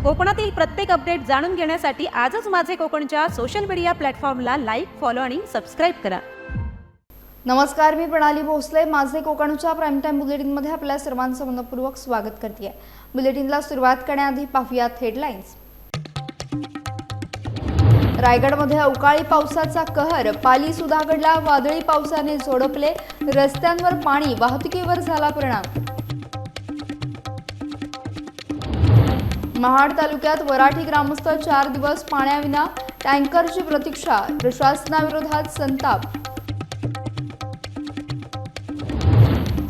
कोकणातील प्रत्येक अपडेट जाणून घेण्यासाठी आजच माझे कोकणच्या सोशल मीडिया प्लॅटफॉर्मला लाईक, फॉलो आणि सबस्क्राईब करा. नमस्कार, मी प्रणाली भोसले. माझे कोकणच्या प्राईम टाइम बुलेटिनमध्ये आपल्या सर्वांचं मनपूर्वक स्वागत करते. बुलेटिनला सुरुवात करण्याआधी पाहूयात हेडलाईन्स. रायगडमध्ये अवकाळी पावसाचा कहर. पाली सुधागडला वादळी पावसाने झोडपले. रस्त्यांवर पाणी, वाहतुकीवर झाला परिणाम. महाड तालुक्यात वराठी ग्रामस्थ 4 दिवस पाण्याविना, टँकरची प्रतीक्षा. प्रशासनाविरोधात संताप.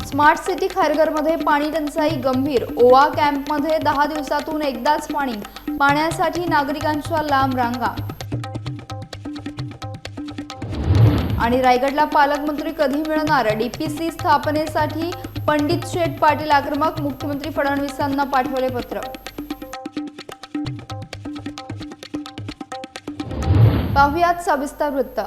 स्मार्ट सिटी खारघरमध्ये पाणी टंचाई गंभीर. ओवा कॅम्पमध्ये 10 दिवसातून एकदाच पाणी. पाण्यासाठी नागरिकांच्या लांब रांगा. आणि रायगडला पालकमंत्री कधी मिळणार? डीपीसी स्थापनेसाठी पंडित शेठ पाटील आक्रमक. मुख्यमंत्री फडणवीसांना पाठवले पत्र. पाहुयात सविस्तर वृत्त.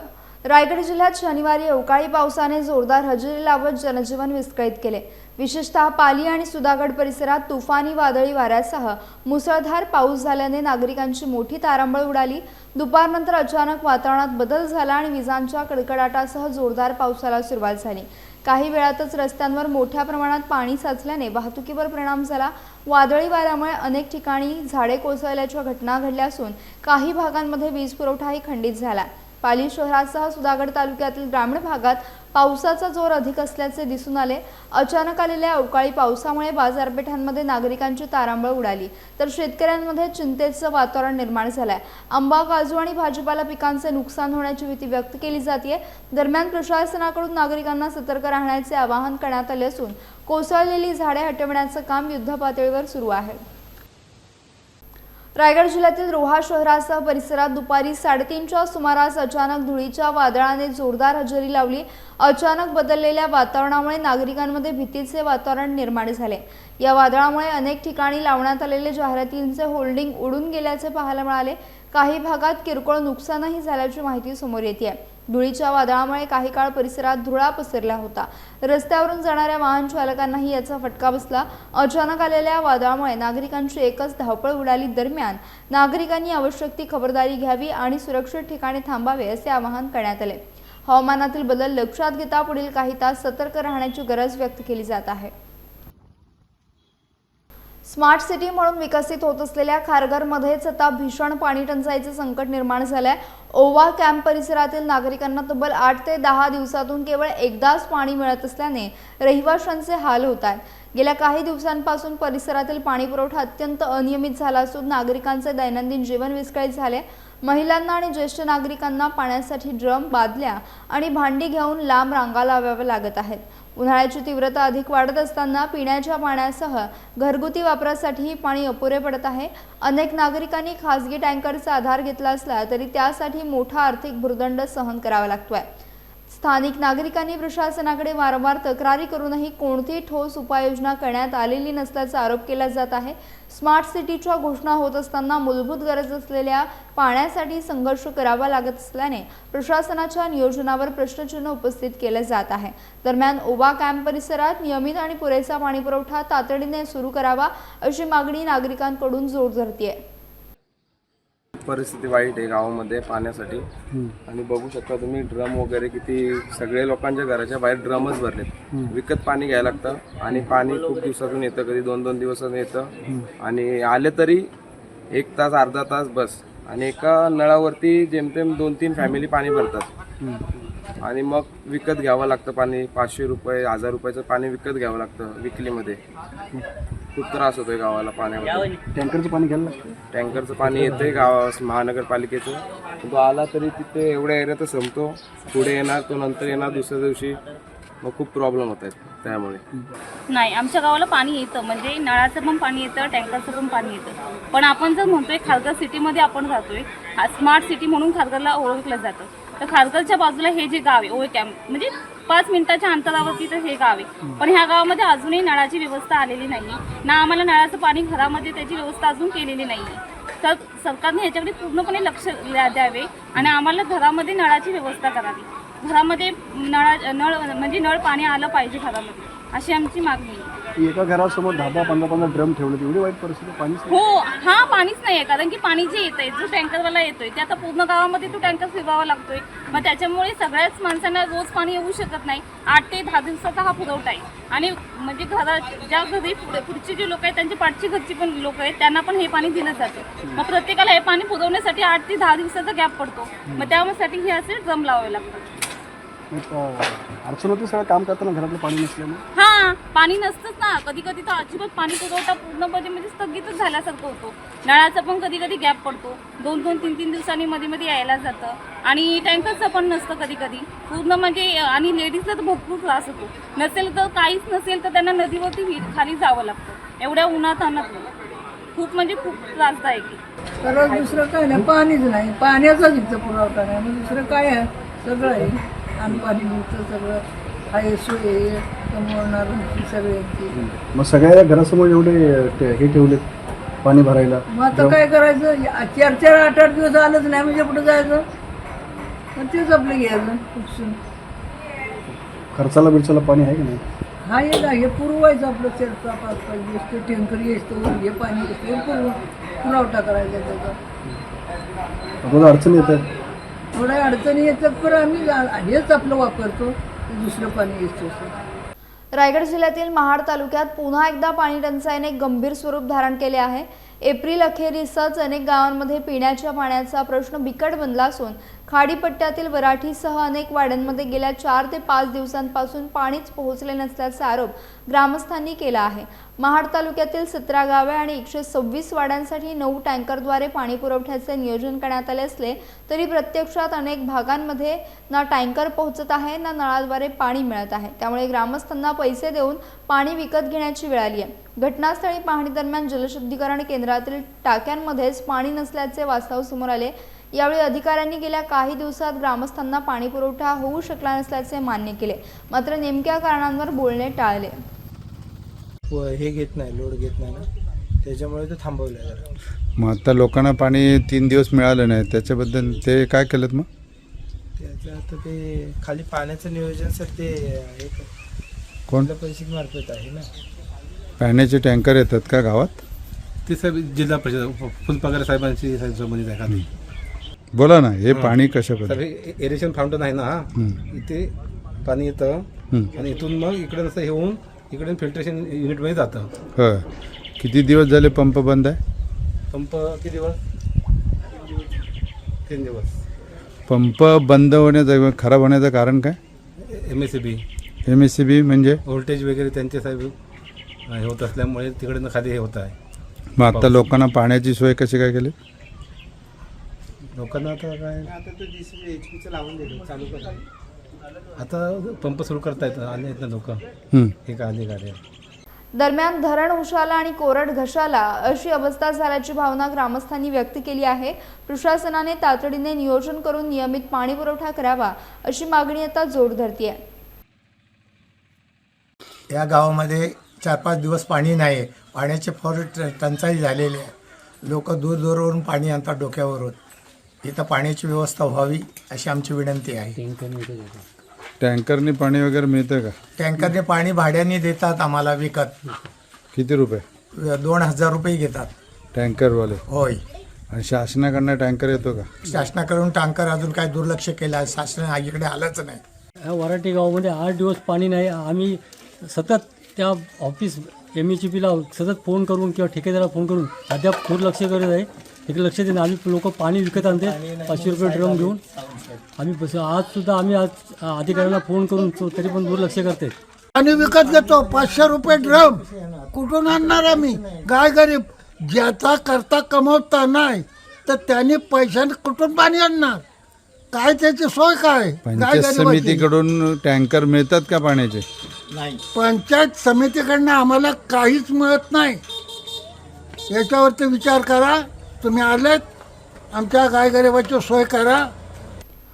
रायगड जिल्ह्यात शनिवारी अवकाळी पावसाने जोरदार हजेरी लावत जनजीवन विस्कळीत केले. विशेषतः पाली आणि सुधागड परिसरात तुफानी वादळी वाऱ्यासह मुसळधार पाऊस झाल्याने नागरिकांची मोठी तारांबळ उडाली. दुपारनंतर अचानक वातावरणात बदल झाला आणि विजांच्या कडकडाटासह जोरदार पावसाला सुरुवात झाली. काही वेळातच रस्त्यांवर मोठ्या प्रमाणात पाणी साचल्याने वाहतुकीवर परिणाम झाला. वादळी वाऱ्यामुळे अनेक ठिकाणी झाडे कोसळल्याच्या घटना घडल्या असून काही भागांमध्ये वीज पुरवठाही खंडित झाला. पाली शहरासह सुधागड तालुक्यातील ग्रामीण भागात पावसाचा जोर अधिक असल्याचे दिसून आले. अचानक आलेल्या अवकाळी पावसामुळे बाजारपेठांमध्ये नागरिकांची तारांबळ उडाली, तर शेतकऱ्यांमध्ये चिंतेचं वातावरण निर्माण झालंय. आंबा, काजू आणि भाजीपाला पिकांचे नुकसान होण्याची भीती व्यक्त केली जाते. दरम्यान प्रशासनाकडून नागरिकांना सतर्क राहण्याचे आवाहन करण्यात आले असून कोसळलेली झाडे हटवण्याचं काम युद्धपातळीवर सुरू आहे. रायगड जिल्ह्यातील रोहा शहरासह परिसरात दुपारी 3:30च्या सुमारास अचानक धुळीच्या वादळाने जोरदार हजेरी लावली. अचानक बदललेल्या वातावरणामुळे नागरिकांमध्ये भीतीचे वातावरण निर्माण झाले. या वादळामुळे अनेक ठिकाणी लावण्यात आलेले जाहिरातींचे होल्डिंग उडून गेल्याचे पाहायला मिळाले. काही भागात किरकोळ नुकसानही झाल्याची माहिती समोर येते. धुळीच्या वादळामुळे काही काळ परिसरात धुळा पसरला होता. रस्त्यावरून जाणाऱ्या वाहन चालकांनाही याचा फटका बसला. अचानक आलेल्या वादळामुळे नागरिकांची एकच धावपळ उडाली. दरम्यान नागरिकांनी आवश्यक ती खबरदारी घ्यावी आणि सुरक्षित ठिकाणी थांबावे असे आवाहन करण्यात आले. हवामानातील बदल लक्षात घेता पुढील काही तास सतर्क राहण्याची गरज व्यक्त केली जात आहे. स्मार्ट सिटी म्हणून विकसित होत असलेल्या खारघरमध्येच आता भीषण पाणी टंचाईचे संकट निर्माण झालंय. ओवा कॅम्प परिसरातील नागरिकांना तब्बल 8 ते 10 दिवसातून केवळ एकदाच पाणी मिळत असल्याने रहिवाशांचे हाल होत आहेत. गेल्या काही दिवसांपासून परिसरातील पाणी पुरवठा अत्यंत अनियमित झाला असून नागरिकांचे दैनंदिन जीवन विस्कळीत झाले. महिलांना आणि ज्येष्ठ नागरिकांना पाण्यासाठी ड्रम, बादल्या आणि भांडी घेऊन लांब रांगा लावाव्या लागत आहेत. उन्हाळ्याची तीव्रता अधिक वाढत असताना पिण्याच्या पाण्यासह घरगुती वापरासाठीही पाणी अपुरे पडत आहे. अनेक नागरिकांनी खासगी टँकरचा आधार घेतला असला तरी त्यासाठी मोठा आर्थिक भुर्दंड सहन करावा लागतोय. स्थानिक नागरिकांनी प्रशासनाकडे वारंवार तक्रारी करूनही कोणतीही ठोस उपाययोजना करण्यात आलेली नसल्याचा आरोप केला जात आहे. स्मार्ट सिटीच्या घोषणा होत असताना मूलभूत गरज असलेल्या पाण्यासाठी संघर्ष करावा लागत असल्याने प्रशासनाच्या नियोजनावर प्रश्नचिन्ह उपस्थित केले जात आहे. दरम्यान ओवा कॅम्प परिसरात नियमित आणि पुरेसा पाणीपुरवठा तातडीने सुरू करावा अशी मागणी नागरिकांकडून जोर धरते. परिस्थिती वाईट आहे गावामध्ये पाण्यासाठी. आणि बघू शकता तुम्ही ड्रम वगैरे किती, सगळे लोकांच्या घराच्या बाहेर ड्रमच भरलेत. विकत पाणी घ्यायला लागतं आणि पाणी खूप दिवसातून येतं, कधी 2-2 दिवसातून येतं. आणि आले तरी 1 तास अर्धा तास बस. आणि एका नळावरती जेमतेम 2-3 फॅमिली पाणी भरतात आणि मग विकत घ्यावं लागतं पाणी. 500 रुपये 1000 रुपयाचं पाणी विकत घ्यावं लागतं विकलीमध्ये. खूप त्रास होतोय गावाला पाण्यामध्ये. टँकरचं पाणी घ्यायला लागतं. टँकरचं पाणी येतंय महानगरपालिकेचं. तो आला तरी तिथे एवढ्या एरियातच संपतो. पुढे येणार तो, नंतर येणार दुसऱ्या दिवशी. मग खूप प्रॉब्लेम होत आहेत त्यामुळे. नाही, आमच्या गावाला पाणी येतं, म्हणजे नळाचं पण पाणी येतं, टँकरचं पण पाणी येतं. पण आपण जर म्हणतोय खारघर सिटीमध्ये आपण राहतोय, स्मार्ट सिटी म्हणून खारघरला ओळखलं जातं. तर खारघरच्या बाजूला हे जे गाव आहे ओवे कॅम्प, म्हणजे 5 मिनिटाच्या अंतरावरती तर हे गाव आहे. पण ह्या गावामध्ये अजूनही नळाची व्यवस्था आलेली नाही ना. आम्हाला नळाचं पाणी घरामध्ये त्याची व्यवस्था अजून केलेली नाही. तर सरकारने याच्याकडे पूर्णपणे लक्ष द्यावे आणि आम्हाला घरामध्ये नळाची व्यवस्था करावी. घरामध्ये नळ म्हणजे नळ पाणी आलं पाहिजे घरामध्ये, अशी आमची मागणी आहे. एका घरासमोर 10-15 ड्रम ठेवले, एवढी वाईट परिस्थिती, पाणीच नाही. हो, हा पाणीच नाही आहे. कारण की पाणी जे येतंय, जो टँकरवाला येतोय ते आता पूर्ण गावामध्ये तो टँकर फिरवावा लागतोय. मग त्याच्यामुळे सगळ्याच माणसांना रोज पाणी येऊ शकत नाही. 8 ते 10 दिवसाचा हा पुरवठा आहे. आणि म्हणजे ज्या घरी पुढचे जे लोक आहेत, त्यांची पाठची घरची पण लोक आहेत, त्यांना पण हे पाणी दिलं जातं. मग प्रत्येकाला हे पाणी पुरवण्यासाठी 8 ते 10 दिवसाचा गॅप पडतो. मग त्यासाठी हे असे ड्रम लावावे लागतात. अडचण होती सगळं काम करताना घरातलं पाणी नसल्यामुळे. हा, पाणी नसतंच ना. कधी कधी तर अजिबात पाणी पुरवठा पूर्णपणे म्हणजे स्थगितच झाल्यासारखं होतो. नळाचा पण कधी कधी गॅप पडतो. 2-2, 3-3 दिवसांनी मध्ये यायला जातं. आणि टँकरचं पण नसतं कधी कधी पूर्ण म्हणजे. आणि लेडीजला तर भरपूर त्रास होतो. नसेल तर काहीच नसेल तर त्यांना नदीवरती खाली जावं लागतं एवढ्या उन्हात आणत. खूप म्हणजे खूप त्रासदायक आहे. तर दुसरं काय नाही, पाणीच नाही, पाण्याचाच इथं पुरवठा नाही. मग दुसरं काय आहे, सगळं आहे. आणि पाणी मिळतं, सगळं आहे, सोय आहे, कमवणार सगळ्यांची. मग सगळ्या घरासमोर एवढे हे ठेवले पाणी भरायला. मग आता काय करायचं, 4-4, 8-8 दिवस आलंच नाही म्हणजे कुठं जायचं. मग तेच आपलं घ्यायचं उपसून. खर्चाला बिरचाला पाणी आहे की नाही? हा हे ना, हे पुरवायचं आपलं 4-5 दिवस, ते टँकर येतो, हे पाणी येतं, हे पुरवठा करायचा त्याचा. रोज अडचण येत आहे. थोड्या अडचणी येतात, पण आम्ही हेच आपलं वापरतो, दुसरं पाणी येतं. रायगड जिल्ह्यातील महाड तालुक्यात पुन्हा एकदा पाणी टंचाईने गंभीर स्वरूप धारण केले आहे. एप्रिल अखेरीसच अनेक गावांमध्ये पिण्याच्या पाण्याचा प्रश्न बिकट बनला असून खाडीपट्ट्यातील वराठीसह अनेक वाड्यांमध्ये गेल्या 4 ते 5 दिवसांपासून पाणीच पोहोचले नसल्याचा आरोप ग्रामस्थांनी केला आहे. महाड तालुक्यातील 17 गावे आणि 126 वाड्यांसाठी 9 टँकरद्वारे पाणी पुरवठ्याचे नियोजन करण्यात आले असले तरी प्रत्यक्षात अनेक भागांमध्ये ना टँकर पोहोचत आहे ना नळाद्वारे पाणी मिळत आहे. त्यामुळे ग्रामस्थांना पैसे देऊन पाणी विकत घेण्याची वेळ आली आहे. घटनास्थळी पाहणी दरम्यान जलशुद्धीकरण केंद्रातील टाक्यांमध्येच पाणी नसल्याचे वास्तव समोर आले. यावेळी अधिकाऱ्यांनी गेल्या काही दिवसात ग्रामस्थांना पाणी पुरवठा होऊ शकला नसल्याचे मान्य केले, मात्र नेमक्या कारणांवर बोलणे टाळले. हे घेत नाही, लोड घेत नाही ना, त्याच्यामुळे ते थांबवलं आहे. मग आता लोकांना पाणी 3 दिवस मिळालं नाही, त्याच्याबद्दल ते काय केलं मग? त्याचं आता ते खाली पाण्याचं नियोजन सर ते कोणत्या परिषद मार्फत आहे ना. पाण्याचे टँकर येतात का गावात? ते साहेब जिल्हा परिषद फुलपगार साहेबांशी संबंधित आहे का? बोला ना, हे पाणी कशा सर हे एरेशन फाउंटन आहे ना, इथे पाणी येतं आणि इथून मग इकडे नसतं हे होऊन इकडे फिल्ट्रेशन युनिटमध्ये जातं. हो. किती दिवस झाले पंप बंद आहे? पंप किती दिवस? 3 दिवस. पंप बंद होण्याचं, खराब होण्याचं कारण काय? MSCB म्हणजे व्होल्टेज वगैरे त्यांचे साहेब हे होत असल्यामुळे तिकडे खाली हे होत आहे. मग आता लोकांना पाण्याची सोय कशी काय केली? लोकांना आता काय लावून दिलं, चालू करतात. आता पंप सुरू करता येतं, आले आहेत ना लोक, हे का आले गाड्या. दरम्यान धरण उशाला आणि कोरड घशाला अशी अवस्था झाल्याची भावना ग्रामस्थांनी व्यक्त केली आहे. प्रशासनाने तातडीने नियोजन करून नियमित पाणी पुरवठा करावा अशी मागणी आता जोर धरते आहे. या गावामध्ये 4-5 दिवस पाणी नाही, पाण्याचे फार टंचाई झालेली आहे. लोक दूरवरून पाणी आणतात डोक्यावरून. इथं पाण्याची व्यवस्था व्हावी अशी आमची विनंती आहे. टँकरने पाणी वगैरे मिळतं का? टँकरने पाणी भाड्याने देतात आम्हाला विकत. किती रुपये? 2000 रुपये घेतात टँकरवाले. होय. आणि शासनाकडनं टँकर येतो का? शासनाकडून टँकर अजून काय दुर्लक्ष केलं आहे, शासन इकडे आलंच नाही. ह्या वराठी गावामध्ये 8 दिवस पाणी नाही. आम्ही सतत त्या ऑफिस MHPला सतत फोन करून किंवा ठेकेदाराला फोन करून अद्याप दुर्लक्ष करत आहे. इकडे लक्ष देणं. आम्ही लोक पाणी विकत आणते 500 रुपये ड्रम घेऊन. आम्ही आजसुद्धा आम्ही अधिकाऱ्यांना फोन करून तरी पण दुर्लक्ष करते. पाणी विकत घेतो 500 रुपये ड्रम. कुठून आणणार आम्ही? काय गरीब ज्याचा करता कमवता नाही तर त्यांनी पैशाने कुठून पाणी आणणार? काय त्याची सोय काय? पंचायत समितीकडून टँकर मिळतात का पाण्याचे? पंचायत समितीकडनं आम्हाला काहीच मिळत नाही. याच्यावरती विचार करा. तुम्ही आलेत, आमच्या गायगरीबाची सोय करा.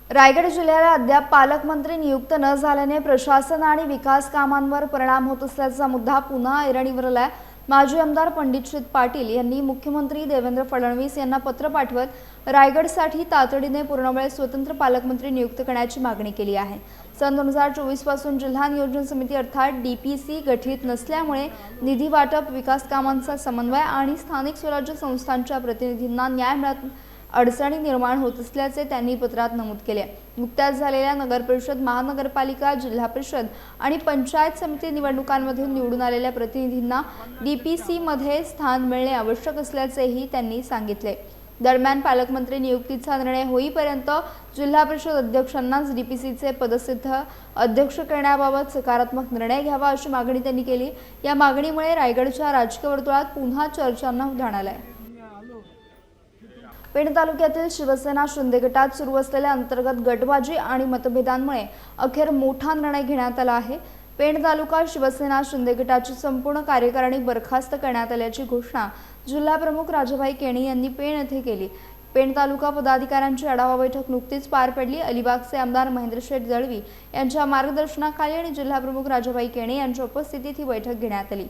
रायगड जिल्ह्याला अद्याप पालकमंत्री नियुक्त न झाल्याने प्रशासन आणि विकास कामांवर परिणाम होत असल्याचा मुद्दा पुन्हा ऐरणीवर आलाय. माजी आमदार पंडितश्री पाटील यांनी मुख्यमंत्री देवेंद्र फडणवीस यांना पत्र पाठवत रायगडसाठी तातडीने पूर्णवेळ स्वतंत्र पालकमंत्री नियुक्त करण्याची मागणी केली आहे. सन 2024 पासून जिल्हा नियोजन समिती अर्थात DPC गठीत नसल्यामुळे निधी वाटप, विकास कामांचा समन्वय आणि स्थानिक स्वराज्य संस्थांच्या प्रतिनिधींना न्याय मिळत अडचणी निर्माण होत असल्याचे त्यांनी पत्रात नमूद केले. नुकत्याच झालेल्या नगरपरिषद, महानगरपालिका, जिल्हा परिषद आणि पंचायत समिती निवडणुकांमधून निवडून आलेल्या प्रतिनिधींना DPC मध्ये स्थान मिळणे आवश्यक असल्याचेही त्यांनी सांगितले. दरम्यान पालकमंत्री नियुक्तीचा निर्णय होईपर्यंत जिल्हा परिषद अध्यक्षांनाच DPCचे पदसिद्ध अध्यक्ष करण्याबाबत सकारात्मक निर्णय घ्यावा अशी मागणी त्यांनी केली. या मागणीमुळे रायगडच्या राजकीय वर्तुळात पुन्हा चर्चांना उधाण आलंय. पेण तालुक्यातील शिवसेना शिंदे गटात सुरू असलेल्या अंतर्गत गटबाजी आणि मतभेदांमुळे अखेर मोठा निर्णय घेण्यात आला आहे. पेण तालुका शिवसेना शिंदे गटाची संपूर्ण कार्यकारिणी बरखास्त करण्यात आल्याची घोषणा जिल्हा प्रमुख राजाभाई केणी यांनी पेण येथे केली. पेण तालुका पदाधिकाऱ्यांची आढावा बैठक नुकतीच पार पडली. अलिबागचे आमदार महेंद्र शेठ दळवी यांच्या मार्गदर्शनाखाली आणि जिल्हा प्रमुख राजाभाई केणी यांच्या उपस्थितीत ही बैठक घेण्यात आली.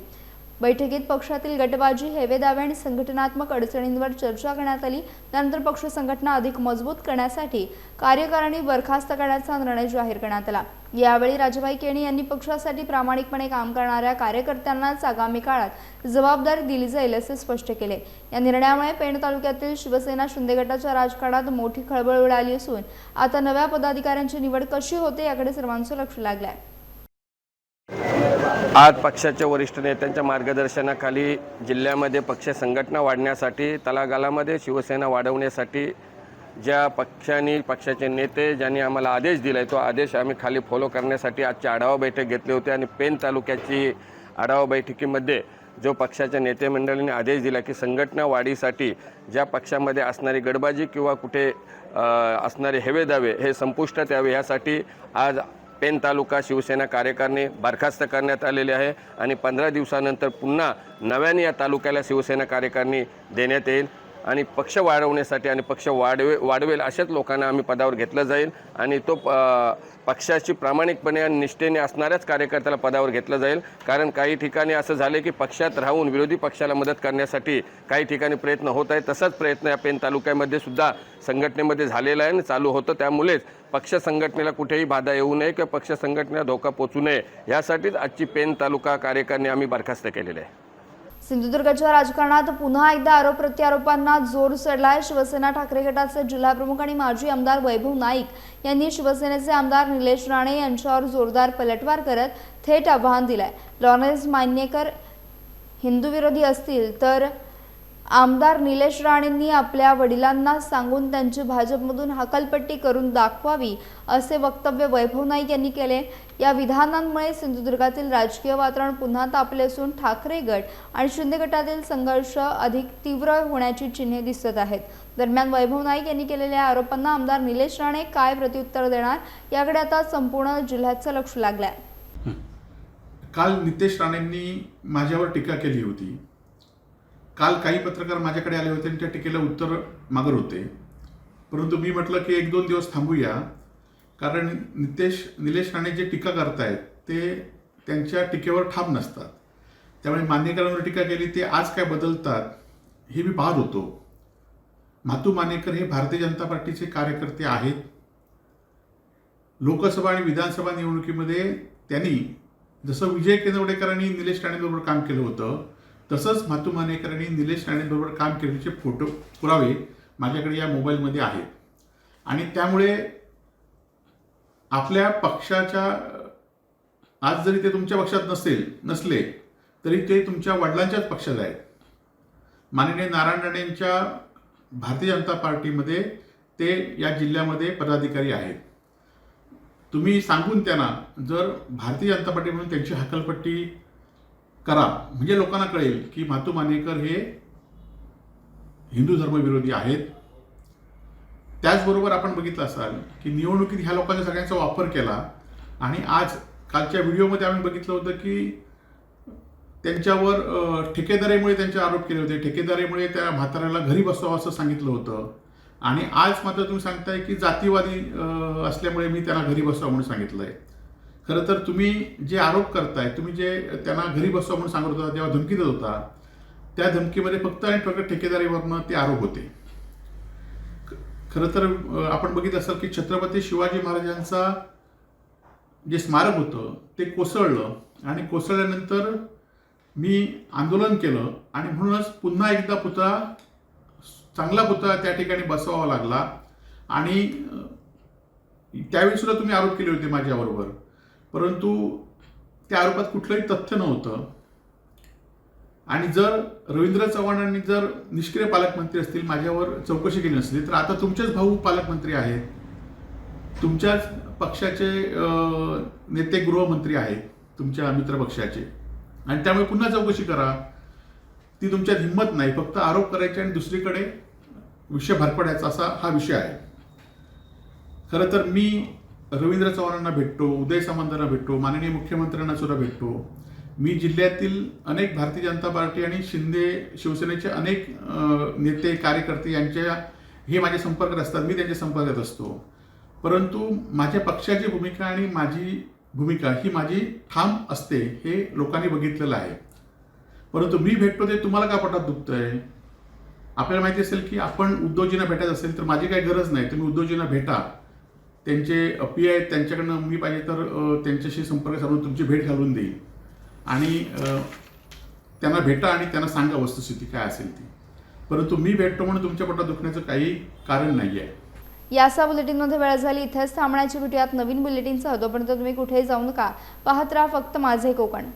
बैठकीत पक्षातील गटबाजी, हेवेदावे आणि संघटनात्मक अडचणींवर चर्चा करण्यात आली. त्यानंतर पक्ष संघटना अधिक मजबूत करण्यासाठी कार्यकारिणी बरखास्त करण्याचा निर्णय जाहीर करण्यात आला. यावेळी राजाभाई केणी यांनी पक्षासाठी प्रामाणिकपणे काम करणाऱ्या कार्यकर्त्यांनाच आगामी काळात जबाबदारी दिली जाईल असे स्पष्ट केले. या निर्णयामुळे पेण तालुक्यातील शिवसेना शिंदे गटाच्या राजकारणात मोठी खळबळ उडाली असून आता नव्या पदाधिकाऱ्यांची निवड कशी होते याकडे सर्वांचं लक्ष लागलं आहे. आज पक्षाच्या वरिष्ठ नेत्यांच्या मार्गदर्शनाखाली जिल्ह्यामध्ये पक्ष संघटना वाढण्यासाठी, तळागाळामध्ये शिवसेना वाढवण्यासाठी ज्या पक्षाचे नेते ज्यांनी आम्हाला आदेश दिला आहे तो आदेश आम्ही खाली फॉलो करण्यासाठी आजची आढावा बैठक घेतली होती. आणि पेण तालुक्याची आढावा बैठकीमध्ये जो पक्षाच्या नेते मंडळींनी आदेश दिला की संघटना वाढीसाठी ज्या पक्षामध्ये असणारी गडबाजी किंवा कुठे असणारे हेवेदावे हे संपुष्टात यावे यासाठी आज पेण तालुका शिवसेना कार्यकारिणी बरखास्त करण्यात आलेली आहे. आणि 15 दिवसानंतर पुन्हा नव्याने या तालुक्याला शिवसेना कार्यकारिणी देण्यात येईल. आणि पक्ष वाढवण्यासाठी आणि पक्ष वाढवेल अशाच लोकांना आम्ही पदावर घेतलं जाईल. आणि तो पक्षाची प्रामाणिकपणे आणि निष्ठेने असणाऱ्याच कार्यकर्त्याला पदावर घेतलं जाईल. कारण काही ठिकाणी असं झाले की पक्षात राहून विरोधी पक्षाला मदत करण्यासाठी काही ठिकाणी प्रयत्न होत आहे. तसाच प्रयत्न या पेण तालुक्यामध्ये सुद्धा संघटनेमध्ये झालेला आहे आणि चालू होतं. त्यामुळेच पक्ष संघटनेला कुठेही बाधा येऊ नये किंवा पक्ष संघटनेला धोका पोचू नये यासाठीच आजची पेण तालुका कार्यकारिणी आम्ही बरखास्त केलेली आहे. सिंधुदुर्गच्या राजकारणात पुन्हा एकदा आरोप प्रत्यारोपांना जोर चढलाय. शिवसेना ठाकरे गटाचे जिल्हा प्रमुख आणि माजी आमदार वैभव नाईक यांनी शिवसेनेचे आमदार निलेश राणे यांच्यावर जोरदार पलटवार करत थेट आव्हान दिलंय. लॉरेन्स मान्यकर हिंदू विरोधी असतील तर आमदार निलेश राणेंनी आपल्या वडिलांना सांगून त्यांची भाजपमधून हकालपट्टी करून दाखवावी असे वक्तव्य वैभव नाईक यांनी केले. या विधानांमुळे सिंधुदुर्गातील राजकीय वातावरण पुन्हा तापले असून ठाकरे गट आणि शिंदे गटातील संघर्ष अधिक तीव्र होण्याची चिन्हे दिसत आहेत. दरम्यान वैभव नाईक यांनी केलेल्या आरोपांना आमदार निलेश राणे काय प्रत्युत्तर देणार याकडे आता संपूर्ण जिल्ह्याचं लक्ष लागलंय. काल नितेश राणेंनी माझ्यावर टीका केली होती. काल काही पत्रकार माझ्याकडे आले होते आणि त्या टीकेला उत्तर मागत होते. परंतु मी म्हटलं की 1-2 दिवस थांबूया, कारण निलेश राणे जे टीका करतायत ते त्यांच्या टीकेवर ठाम नसतात. त्यामुळे मानेकरांवर टीका केली ते आज काय बदलतात हे मी पाहत होतो. मातू मानेकर हे भारतीय जनता पार्टीचे कार्यकर्ते आहेत. लोकसभा आणि विधानसभा निवडणुकीमध्ये त्यांनी जसं विजय केंद्रवडेकरांनी निलेश राणेंबरोबर काम केलं होतं तसंच मातू मानेकरांनी निलेश राणेंबरोबर काम केल्याचे फोटो पुरावे माझ्याकडे या मोबाईलमध्ये आहेत. आणि त्यामुळे आपल्या पक्षाच्या आज जरी ते तुमच्या पक्षात नसले तरी ते तुमच्या वडिलांच्याच पक्षात आहेत. माननीय नारायण राणेंच्या भारतीय जनता पार्टीमध्ये ते या जिल्ह्यामध्ये पदाधिकारी आहेत. तुम्ही सांगून त्यांना जर भारतीय जनता पार्टी म्हणून त्यांची हकालपट्टी करा, म्हणजे लोकांना कळेल की मातू मानेकर हे हिंदू धर्मविरोधी आहेत. त्याचबरोबर आपण बघितलं असाल की निवडणुकीत ह्या लोकांच्या सगळ्यांचा वापर केला आणि आज कालच्या व्हिडिओमध्ये आम्ही बघितलं होतं की त्यांच्यावर ठेकेदारीमुळे त्यांचे आरोप केले होते. ठेकेदारीमुळे त्या म्हाताऱ्याला घरी बसवावं असं सांगितलं होतं आणि आज मात्र तुम्ही सांगताय की जातीवादी असल्यामुळे मी त्यांना घरी बसवा म्हणून सांगितलं आहे. खरं तर तुम्ही जे आरोप करताय, तुम्ही जे त्यांना घरी बसवा म्हणून सांगत होता, जेव्हा धमकी देत होता, त्या धमकीमध्ये फक्त आणि फक्त ठेकेदारीवरनं ते आरोप होते. खरं तर आपण बघितलं असाल की छत्रपती शिवाजी महाराजांचा जे स्मारक होतं ते कोसळलं आणि कोसळल्यानंतर मी आंदोलन केलं आणि म्हणूनच पुन्हा एकदा पुतळा, चांगला पुतळा त्या ठिकाणी बसवावा लागला. आणि त्यावेळी सुद्धा तुम्ही आरोप केले होते माझ्याबरोबर, परंतु त्या आरोपात कुठलंही तथ्य नव्हतं. आणि जर रवींद्र चव्हाणांनी जर निष्क्रिय पालकमंत्री असतील, माझ्यावर चौकशी केली नसली, तर आता तुमचेच भाऊ पालकमंत्री आहेत, तुमच्याच पक्षाचे नेते गृहमंत्री आहेत, तुमच्या मित्रपक्षाचे, आणि त्यामुळे पुन्हा चौकशी करा. ती तुमच्यात हिंमत नाही, फक्त आरोप करायचे आणि दुसरीकडे विषय भरपडायचा, असा हा विषय आहे. खरं तर मी रवींद्र चव्हाणांना भेटतो, उदय सामंतांना भेटतो, माननीय मुख्यमंत्र्यांना सुद्धा भेटतो. मी जिल्ह्यातील अनेक भारतीय जनता पार्टी आणि शिंदे शिवसेनेचे अनेक नेते, कार्यकर्ते यांच्या हे माझ्या संपर्कात असतात, मी त्यांच्या संपर्कात असतो. परंतु माझ्या पक्षाची भूमिका आणि माझी भूमिका ही माझी ठाम असते, हे लोकांनी बघितलेलं आहे. परंतु मी भेटतो ते तुम्हाला का पोटात दुखतंय? आपल्याला माहिती असेल की आपण उद्धवजींना भेटायचं असेल तर माझी काही गरज नाही, तुम्ही उद्धवजींना भेटा. त्यांचे पी आहेत, त्यांच्याकडनं मी पाहिजे तर त्यांच्याशी संपर्क साधून तुमची भेट घालून देईल आणि त्यांना भेटा आणि त्यांना सांगा वस्तुस्थिती काय असेल ती. परंतु मी भेटतो म्हणून तुमच्या पोटात दुखण्याचं काही कारण नाही आहे. याचा बुलेटिनमध्ये वेळ झाली. इथेच थांबण्याची भेटूयात नवीन बुलेटिनसह. तोपर्यंत तुम्ही कुठेही जाऊ नका. पाहत राहा फक्त माझे कोकण.